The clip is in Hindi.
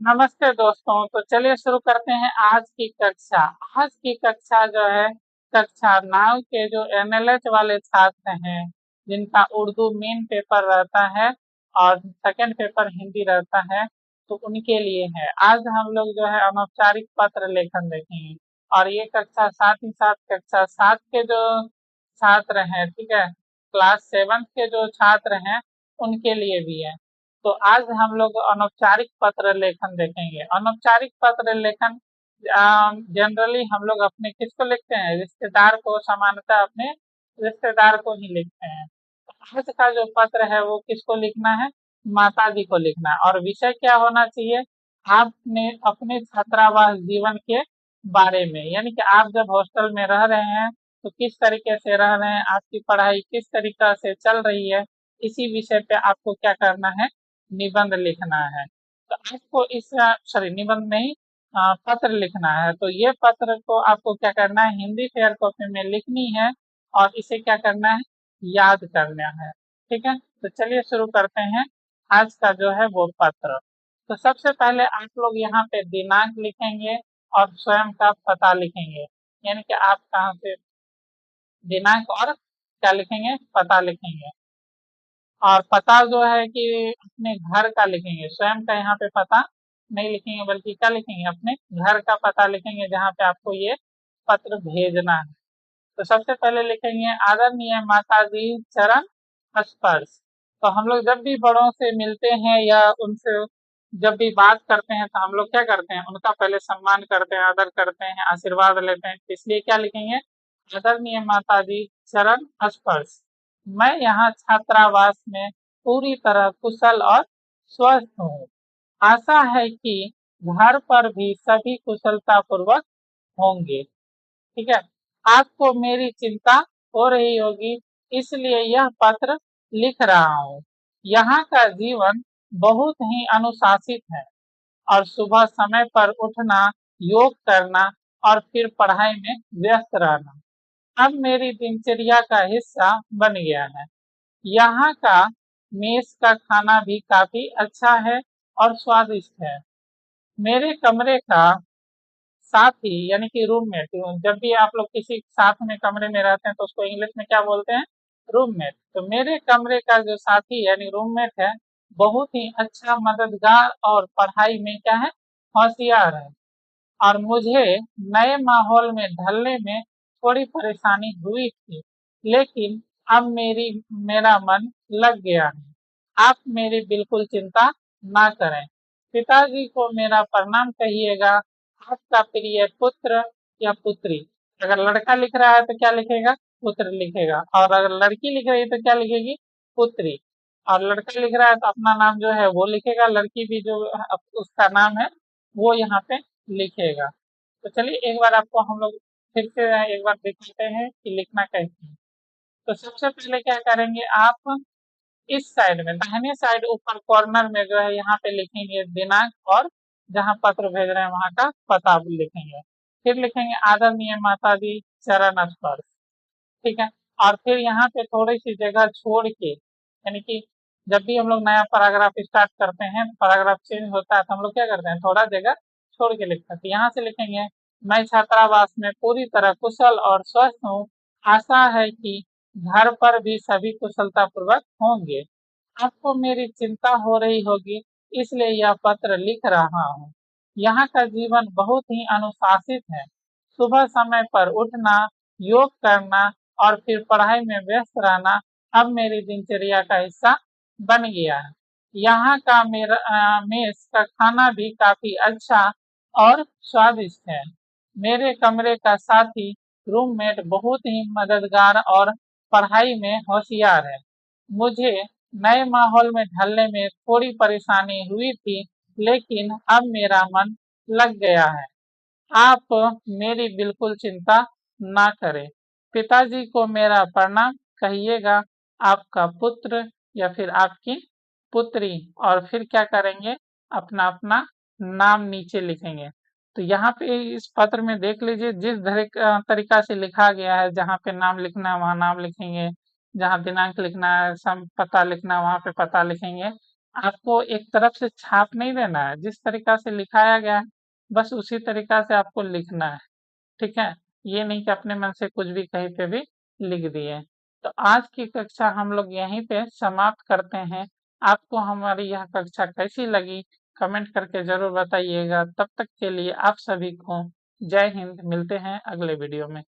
नमस्ते दोस्तों। तो चलिए शुरू करते हैं आज की कक्षा। आज की कक्षा जो है कक्षा 9 के जो एनएलएच वाले छात्र हैं, जिनका उर्दू मेन पेपर रहता है और सेकंड पेपर हिंदी रहता है, तो उनके लिए है। आज हम लोग जो है अनौपचारिक पत्र लेखन देखेंगे। और ये कक्षा साथ ही साथ कक्षा 7 के जो छात्र हैं, ठीक है, क्लास 7 के जो छात्र हैं उनके लिए भी है। तो आज हम लोग अनौपचारिक पत्र लेखन देखेंगे। अनौपचारिक पत्र लेखन जनरली हम लोग अपने किसको लिखते हैं? रिश्तेदार को, सामान्यतः अपने रिश्तेदार को ही लिखते हैं। तो आज का जो पत्र है वो किसको लिखना है? माता जी को लिखना है। और विषय क्या होना चाहिए? आपने अपने छात्रावास जीवन के बारे में, यानी कि आप जब हॉस्टल में रह रहे हैं तो किस तरीके से रह रहे हैं, आपकी पढ़ाई किस तरीका से चल रही है, इसी विषय पे आपको क्या करना है? निबंध लिखना है। तो आपको इस सॉरी, निबंध नहीं, पत्र लिखना है। तो ये पत्र को आपको क्या करना है? हिंदी फेयर कॉपी में लिखनी है और इसे क्या करना है? याद करना है। ठीक है, तो चलिए शुरू करते हैं आज का जो है वो पत्र। तो सबसे पहले आप लोग यहाँ पे दिनांक लिखेंगे और स्वयं का पता लिखेंगे, यानी कि आप कहाँ से, दिनांक और क्या लिखेंगे? पता लिखेंगे। और पता जो है कि अपने घर का लिखेंगे, स्वयं का यहाँ पे पता नहीं लिखेंगे, बल्कि क्या लिखेंगे? अपने घर का पता लिखेंगे, जहाँ पे आपको ये पत्र भेजना है। तो सबसे पहले लिखेंगे आदरणीय माताजी चरण स्पर्श। तो हम लोग जब भी बड़ों से मिलते हैं या उनसे जब भी बात करते हैं, तो हम लोग क्या करते हैं? उनका पहले सम्मान करते हैं, आदर करते हैं, आशीर्वाद लेते हैं। इसलिए क्या लिखेंगे? आदरणीय माताजी चरण स्पर्श। मैं यहाँ छात्रावास में पूरी तरह कुशल और स्वस्थ हूँ। आशा है कि घर पर भी सभी कुशलता पूर्वक होंगे। ठीक है, आपको मेरी चिंता हो रही होगी, इसलिए यह पत्र लिख रहा हूँ। यहाँ का जीवन बहुत ही अनुशासित है और सुबह समय पर उठना, योग करना और फिर पढ़ाई में व्यस्त रहना अब मेरी दिनचर्या का हिस्सा बन गया है। यहाँ का मेस का खाना भी काफी अच्छा है और स्वादिष्ट है। मेरे कमरे का साथी, यानी कि रूममेट, जब भी आप लोग किसी साथ में कमरे में रहते हैं तो उसको इंग्लिश में क्या बोलते हैं? रूममेट। तो मेरे कमरे का जो साथी यानी रूममेट है, बहुत ही अच्छा, मददगार और पढ़ाई में क्या है? होशियार है। और मुझे नए माहौल में ढलने में थोड़ी परेशानी हुई थी, लेकिन अब मेरा मन लग गया है। आप मेरी बिल्कुल चिंता ना करें। पिताजी को मेरा प्रणाम कहिएगा। आपका प्रिय पुत्र या पुत्री। अगर लड़का लिख रहा है तो क्या लिखेगा? पुत्र लिखेगा। और अगर लड़की लिख रही है तो क्या लिखेगी? पुत्री। और लड़का लिख रहा है तो अपना नाम जो है वो लिखेगा, लड़की भी जो उसका नाम है वो यहाँ पे लिखेगा। तो चलिए एक बार आपको हम लोग फिर से एक बार दिखाते हैं कि लिखना कैसे है। तो सबसे पहले क्या करेंगे? आप इस साइड में, दाहिने साइड ऊपर कॉर्नर में जो है यहाँ पे लिखेंगे दिनांक, और जहाँ पत्र भेज रहे हैं वहाँ का पता लिखेंगे। फिर लिखेंगे आदरणीय माता जी चरण स्पर्श। ठीक है, और फिर यहाँ पे थोड़ी सी जगह छोड़ के, यानी कि जब भी हम लोग नया पैराग्राफ स्टार्ट करते हैं, पैराग्राफ चेंज होता है, तो हम लोग क्या करते हैं? थोड़ा जगह छोड़ के लिखते हैं। तो यहाँ से लिखेंगे मैं छात्रावास में पूरी तरह कुशल और स्वस्थ हूँ। आशा है कि घर पर भी सभी कुशलता पूर्वक होंगे। आपको मेरी चिंता हो रही होगी, इसलिए यह पत्र लिख रहा हूँ। यहाँ का जीवन बहुत ही अनुशासित है। सुबह समय पर उठना, योग करना और फिर पढ़ाई में व्यस्त रहना अब मेरी दिनचर्या का हिस्सा बन गया है। यहाँ का मेस का खाना भी काफी अच्छा और स्वादिष्ट है। मेरे कमरे का साथी रूममेट बहुत ही मददगार और पढ़ाई में होशियार है। मुझे नए माहौल में ढलने में थोड़ी परेशानी हुई थी, लेकिन अब मेरा मन लग गया है। आप मेरी बिल्कुल चिंता ना करें। पिताजी को मेरा प्रणाम कहिएगा। आपका पुत्र या फिर आपकी पुत्री। और फिर क्या करेंगे? अपना अपना नाम नीचे लिखेंगे। तो यहाँ पे इस पत्र में देख लीजिए, जिस तरीका से लिखा गया है, जहाँ पे नाम लिखना है वहाँ नाम लिखेंगे, जहाँ दिनांक लिखना है, पता लिखना है वहाँ पे पता लिखेंगे। आपको एक तरफ से छाप नहीं देना है, जिस तरीका से लिखाया गया है बस उसी तरीका से आपको लिखना है। ठीक है, ये नहीं कि अपने मन से कुछ भी कहीं पे भी लिख दिए। तो आज की कक्षा हम लोग यहीं पे समाप्त करते हैं। आपको हमारी यह कक्षा कैसी लगी कमेंट करके जरूर बताइएगा। तब तक के लिए आप सभी को जय हिंद। मिलते हैं अगले वीडियो में।